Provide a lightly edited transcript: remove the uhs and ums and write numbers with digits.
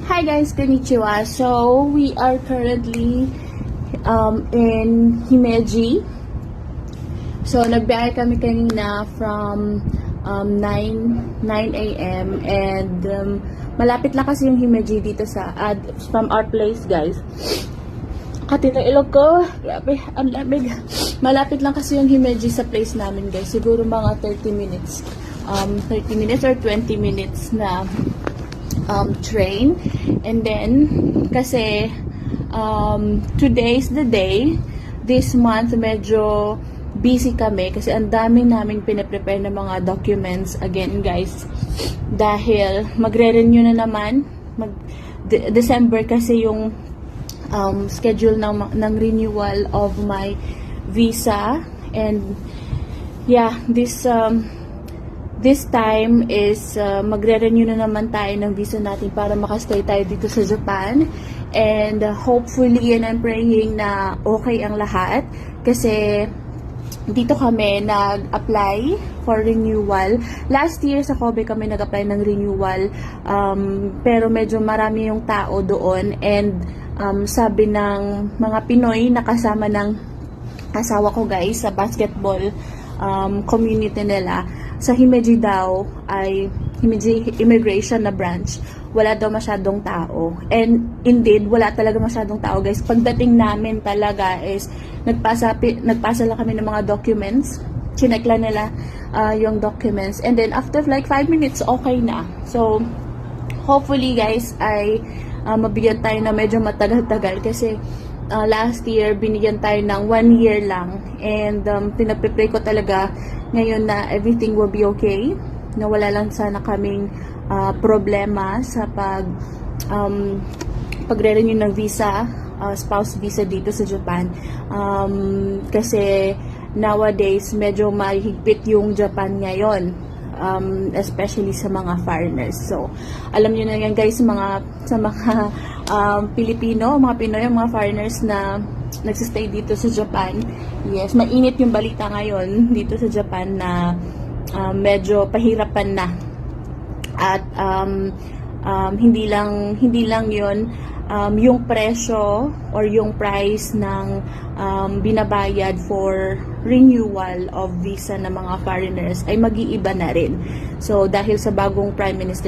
Hi guys, konnichiwa. So, we are currently in Himeji. So, nagbiyahe kami kanina from 9 a.m. and malapit lang kasi yung Himeji dito sa from our place, guys. Kati ng ilog ko. Grabe, ang lamig. Malapit lang kasi yung Himeji sa place namin, guys. Siguro mga 30 minutes. 30 minutes or 20 minutes na train. And then kasi today's the day. This month medyo busy kami kasi ang dami naming pinaprepare ng mga documents again, guys, dahil magre-renew na naman. December kasi yung schedule ng renewal of my visa. And yeah, this time is magre-renew na naman tayo ng visa natin para makastay tayo dito sa Japan. And hopefully, and I'm praying na okay ang lahat. Kasi dito kami nag-apply for renewal. Last year sa Kobe kami nag-apply ng renewal. Pero medyo marami yung tao doon. And sabi ng mga Pinoy na kasama ng asawa ko, guys, sa basketball community nila, sa Himeji daw ay Himeji Immigration na branch, wala daw masyadong tao. And indeed, wala talaga masyadong tao, guys. Pagdating namin talaga is nagpasa lang kami ng mga documents. Chinek lang nila yung documents. And then after like 5 minutes, okay na. So hopefully, guys, ay mabigyan tayo na medyo matagal-tagal kasi last year, binigyan tayo ng 1 year lang. And pinapipray ko talaga ngayon na everything will be okay. Na wala lang sana kaming problema sa pagre-renew ng visa, spouse visa dito sa Japan. Kasi nowadays, medyo mahigpit yung Japan ngayon. Especially sa mga foreigners. So, alam niyo na yan, guys, sa mga Pilipino, mga Pinoy, mga foreigners na nagsistay dito sa Japan. Yes, mainit yung balita ngayon dito sa Japan na medyo pahirapan na. At hindi lang yun, yung presyo or yung price ng binabayad for renewal of visa ng mga foreigners ay mag-iiba na rin. So, dahil sa bagong Prime Minister